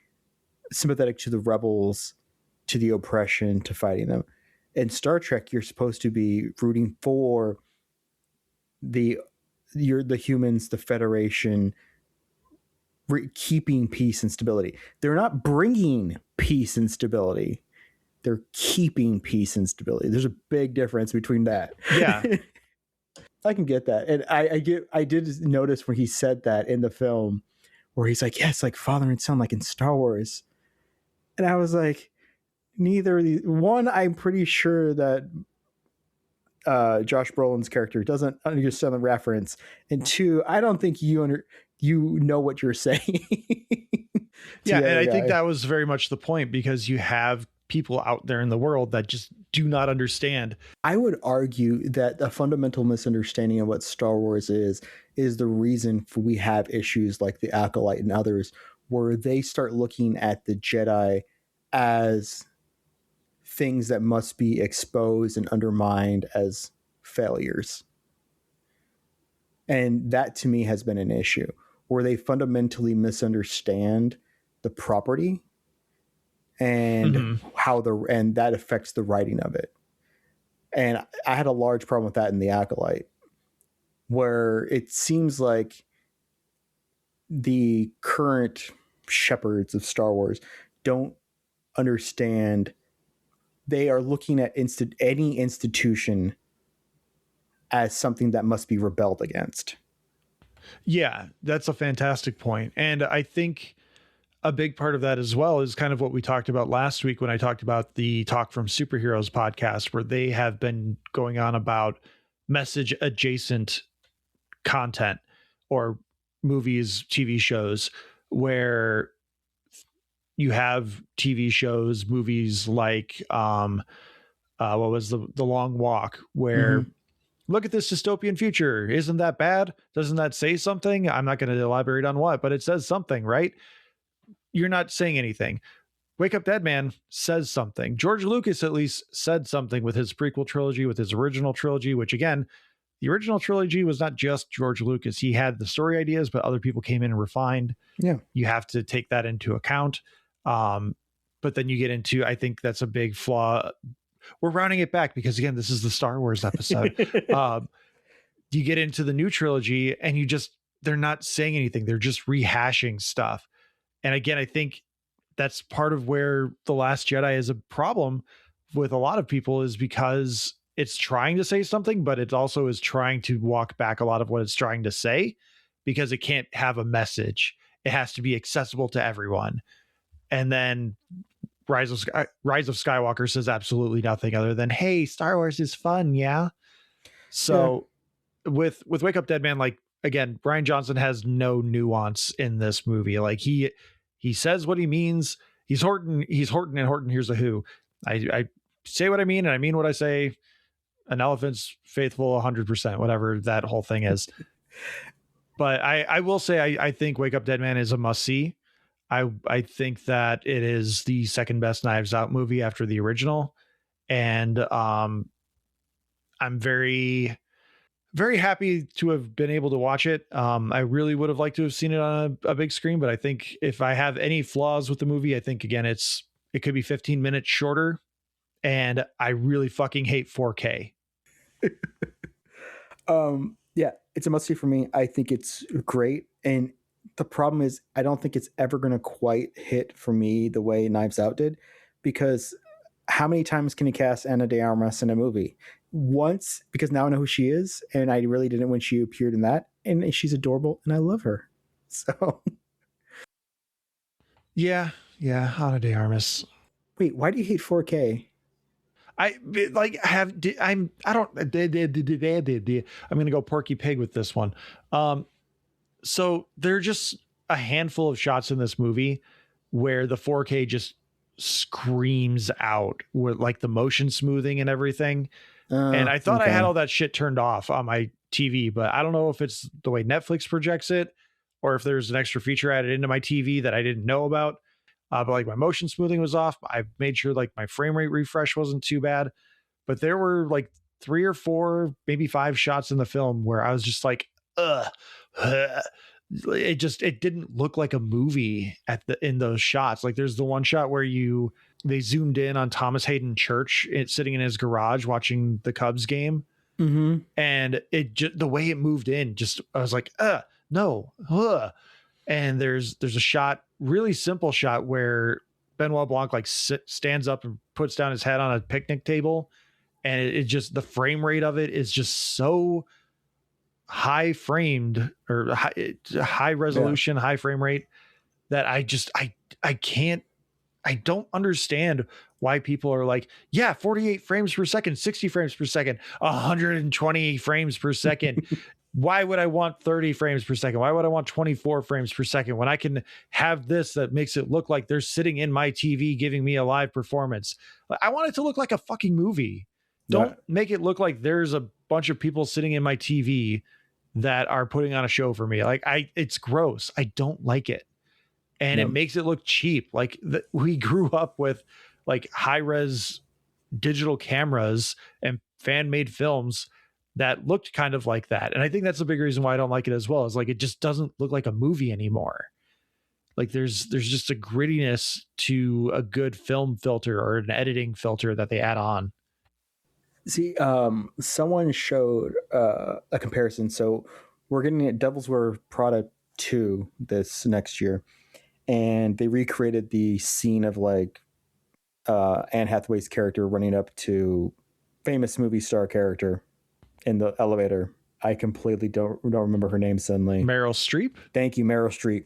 sympathetic to the rebels, to the oppression, to fighting them. In Star Trek, you're supposed to be rooting for the humans, the Federation, keeping peace and stability. They're not bringing peace and stability. They're keeping peace and stability. There's a big difference between that. Yeah. I can get that. And I did notice when he said that in the film, where he's like, yeah, it's like father and son, like in Star Wars. And I was like, neither of these. One, I'm pretty sure that Josh Brolin's character doesn't understand the reference. And two, I don't think you know what you're saying. Yeah, and I think that was very much the point, because you have people out there in the world that just do not understand. I would argue that a fundamental misunderstanding of what Star Wars is the reason we have issues like the Acolyte and others, where they start looking at the Jedi as things that must be exposed and undermined as failures. And that to me has been an issue, where they fundamentally misunderstand the property and and that affects the writing of it. And I had a large problem with that in the Acolyte, where it seems like the current shepherds of Star Wars don't understand. They are looking at any institution as something that must be rebelled against. Yeah, that's a fantastic point. And I think a big part of that as well is kind of what we talked about last week when I talked about the Talk from Superheroes podcast, where they have been going on about message adjacent content or movies, TV shows, where you have TV shows, movies like what was the Long Walk, where look at this dystopian future. Isn't that bad? Doesn't that say something? I'm not going to elaborate on what, but it says something, right? You're not saying anything. Wake Up Dead Man says something. George Lucas at least said something with his prequel trilogy, with his original trilogy, which again, the original trilogy was not just George Lucas. He had the story ideas, but other people came in and refined. Yeah. You have to take that into account. But then you get into, I think that's a big flaw. We're rounding it back because again, this is the Star Wars episode. You get into the new trilogy and they're not saying anything. They're just rehashing stuff. And again, I think that's part of where The Last Jedi is a problem with a lot of people, is because it's trying to say something, but it also is trying to walk back a lot of what it's trying to say, because it can't have a message. It has to be accessible to everyone. And then Rise of Skywalker says absolutely nothing other than, hey, Star Wars is fun. Yeah. So with Wake Up Dead Man, like, again, Rian Johnson has no nuance in this movie. Like he says what he means. He's Horton and Horton here's a who. I say what I mean and I mean what I say. An elephant's faithful 100%, whatever that whole thing is. But I will say I think Wake Up Dead Man is a must see. I think that it is the second best Knives Out movie after the original. And I'm very, very happy to have been able to watch it. I really would have liked to have seen it on a big screen, but I think if I have any flaws with the movie, I think again, it could be 15 minutes shorter, and I really fucking hate 4K. Yeah, it's a must see for me. I think it's great. And the problem is I don't think it's ever going to quite hit for me the way Knives Out did, because how many times can you cast Ana de Armas in a movie? Once, because now I know who she is, and I really didn't when she appeared in that, and she's adorable and I love her. So yeah, Ana de Armas. Wait, why do you hate 4K? I'm going to go Porky Pig with this one. So there are just a handful of shots in this movie where the 4K just screams out with like the motion smoothing and everything. And I thought I had all that shit turned off on my TV, but I don't know if it's the way Netflix projects it or if there's an extra feature added into my TV that I didn't know about. But like my motion smoothing was off. I made sure like my frame rate refresh wasn't too bad, but there were like 3 or 4, maybe 5 shots in the film where I was just like, it didn't look like a movie in those shots. Like there's the one shot where they zoomed in on Thomas Hayden Church sitting in his garage watching the Cubs game. Mm-hmm. And the way it moved in, I was like, no. And there's a shot, really simple shot, where Benoit Blanc like stands up and puts down his head on a picnic table. And it just, the frame rate of it is just so high framed or high resolution, high frame rate that I don't understand why people are like, 48 frames per second, 60 frames per second, 120 frames per second. Why would I want 30 frames per second? Why would I want 24 frames per second when I can have this that makes it look like they're sitting in my TV giving me a live performance? I want it to look like a fucking movie. Don't make it look like there's a bunch of people sitting in my TV that are putting on a show for me. Like it's gross. I don't like it. And it makes it look cheap. Like we grew up with like high res digital cameras and fan made films that looked kind of like that. And I think that's a big reason why I don't like it as well, is like, it just doesn't look like a movie anymore. Like there's just a grittiness to a good film filter or an editing filter that they add on. See, someone showed a comparison. So we're getting a Devil's Wear Prada 2 this next year. And they recreated the scene of like Anne Hathaway's character running up to famous movie star character in the elevator I completely don't remember her name suddenly. Meryl Streep. Thank you, Meryl Streep.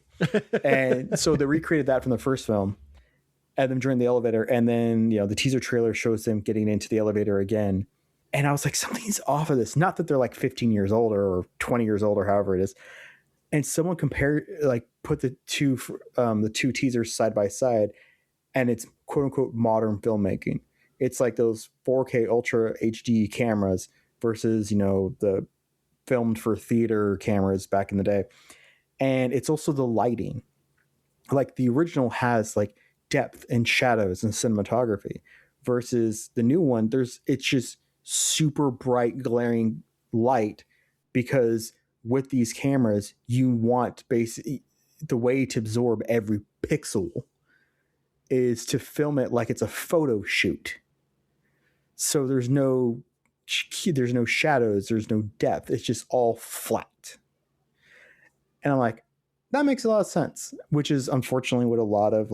And so they recreated that from the first film, and them during the elevator, and then the teaser trailer shows them getting into the elevator again. And I was like, something's off of this. Not that they're like 15 years older or 20 years older, however it is. And someone put the two teasers side by side, and it's quote unquote modern filmmaking. It's like those 4K Ultra HD cameras versus, the filmed for theater cameras back in the day. And it's also the lighting. Like the original has like depth and shadows and cinematography versus the new one. It's just super bright, glaring light, because with these cameras, you want basically the way to absorb every pixel is to film it like it's a photo shoot. So there's no shadows, there's no depth. It's just all flat. And I'm like, that makes a lot of sense, which is unfortunately what a lot of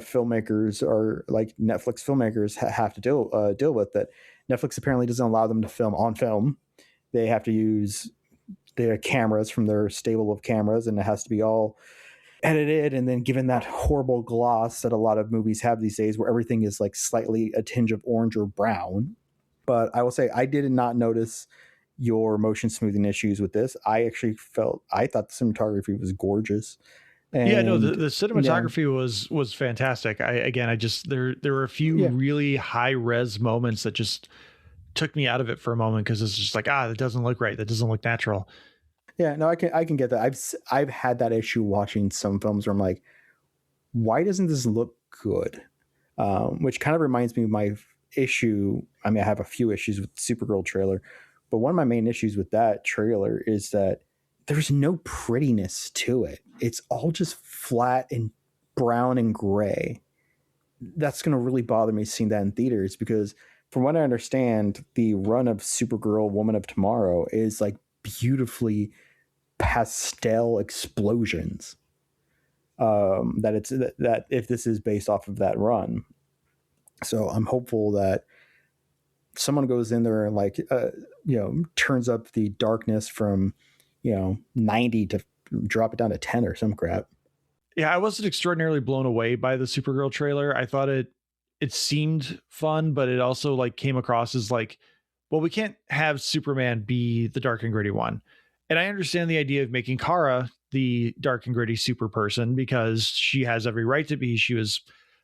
filmmakers or like Netflix filmmakers have to deal with. That Netflix apparently doesn't allow them to film on film. They have to use their cameras from their stable of cameras, and it has to be all edited and then given that horrible gloss that a lot of movies have these days, where everything is like slightly a tinge of orange or brown. But I will say, I did not notice your motion smoothing issues with this. I thought the cinematography was gorgeous. And, the cinematography was fantastic. There were a few really high res moments that just took me out of it for a moment, because it's just like, that doesn't look right. That doesn't look natural. Yeah, no, I can get that. I've had that issue watching some films where I'm like, why doesn't this look good? Which kind of reminds me of my issue. I mean, I have a few issues with the Supergirl trailer, but one of my main issues with that trailer is that there's no prettiness to it. It's all just flat and brown and gray. That's going to really bother me seeing that in theaters, because from what I understand, the run of Supergirl Woman of Tomorrow is like beautifully pastel explosions. That if this is based off of that run. So I'm hopeful that someone goes in there and like, turns up the darkness from, 90 to drop it down to 10 or some crap. Yeah, I wasn't extraordinarily blown away by the Supergirl trailer. I thought it seemed fun, but it also like came across as like, well, we can't have Superman be the dark and gritty one. And I understand the idea of making Kara the dark and gritty super person, because she has every right to be. She was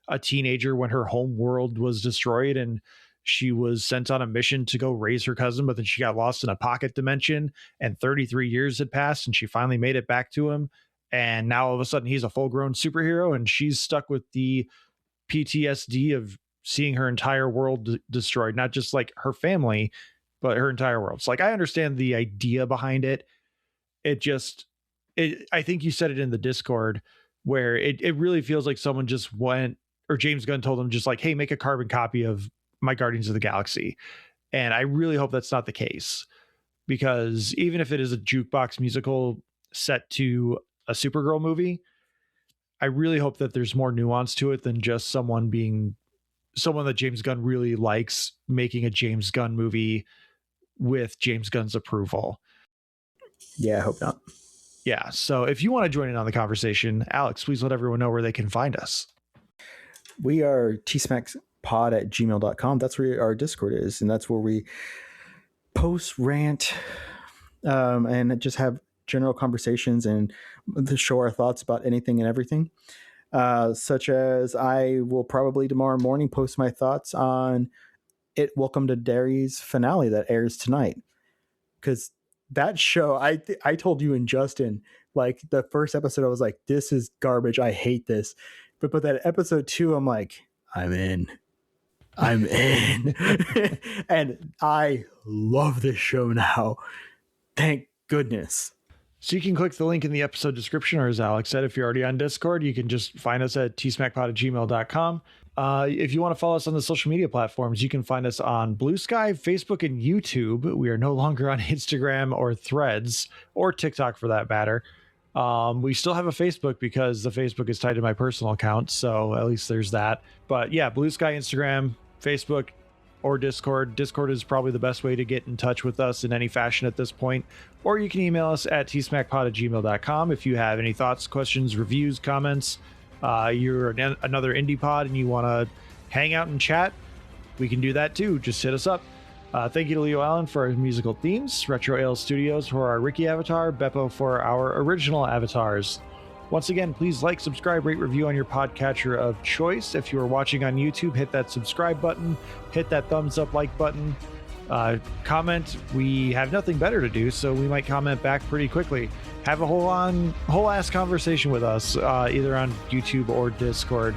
a teenager when her home world was destroyed, and she was sent on a mission to go raise her cousin, but then she got lost in a pocket dimension, and 33 years had passed, and she finally made it back to him. And now all of a sudden he's a full-grown superhero, and she's stuck with the PTSD of seeing her entire world destroyed, not just like her family, but her entire world. So like, I understand the idea behind it. I think you said it in the Discord, where it really feels like someone just went, or James Gunn told them just like, hey, make a carbon copy of my Guardians of the Galaxy. And I really hope that's not the case, because even if it is a jukebox musical set to a Supergirl movie, I really hope that there's more nuance to it than just someone that James Gunn really likes making a James Gunn movie with James Gunn's approval. Yeah, I hope not. Yeah. So if you want to join in on the conversation, Alex, please let everyone know where they can find us. We are tsmackpod@gmail.com. That's where our Discord is. And that's where we post, rant, and just have general conversations and to show our thoughts about anything and everything. Such as I will probably tomorrow morning post my thoughts on Welcome to Derry's finale that airs tonight. Because that show, I told you and Justin, like the first episode, I was like, this is garbage. I hate this. But that episode 2, I'm like, I'm in. And I love this show now. Thank goodness. So you can click the link in the episode description, or as Alex said, if you're already on Discord, you can just find us at tsmackpod@gmail.com. If you want to follow us on the social media platforms, you can find us on Blue Sky, Facebook, and YouTube. We are no longer on Instagram or Threads or TikTok for that matter. We still have a Facebook because the Facebook is tied to my personal account. So at least there's that. But yeah, Blue Sky, Instagram, Facebook, or Discord. Discord is probably the best way to get in touch with us in any fashion at this point. Or you can email us at tsmackpod@gmail.com if you have any thoughts, questions, reviews, comments. You're another indie pod and you want to hang out and chat, we can do that too. Just hit us up. Thank you to Leo Allen for our musical themes, Retro Ale Studios for our Ricky avatar, Beppo for our original avatars. Once again, please like, subscribe, rate, review on your podcatcher of choice. If you are watching on YouTube, hit that subscribe button, hit that thumbs up like button, comment. We have nothing better to do, so we might comment back pretty quickly. Have a whole ass conversation with us, either on YouTube or Discord.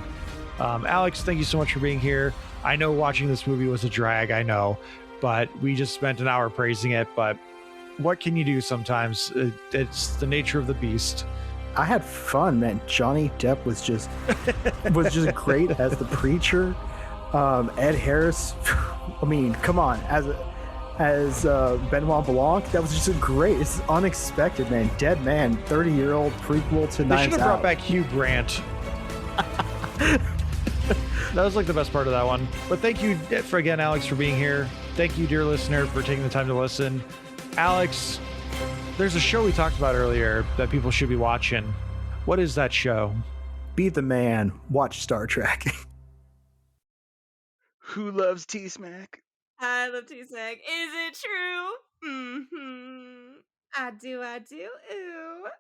Alex, thank you so much for being here. I know watching this movie was a drag, I know, but we just spent an hour praising it. But what can you do sometimes? It's the nature of the beast. I had fun, man. Johnny Depp was just great as the preacher. Ed Harris, I mean, come on, as Benoit Blanc, that was just great. It's unexpected, man. Dead Man, 30-year-old prequel to Knives Out. They should have brought back Hugh Grant. That was like the best part of that one. But thank you again, Alex, for being here. Thank you, dear listener, for taking the time to listen. Alex, there's a show we talked about earlier that people should be watching. What is that show? Be the man. Watch Star Trek. Who loves T-Smack? I love T-Smack. Is it true? Mm-hmm. I do. Ooh.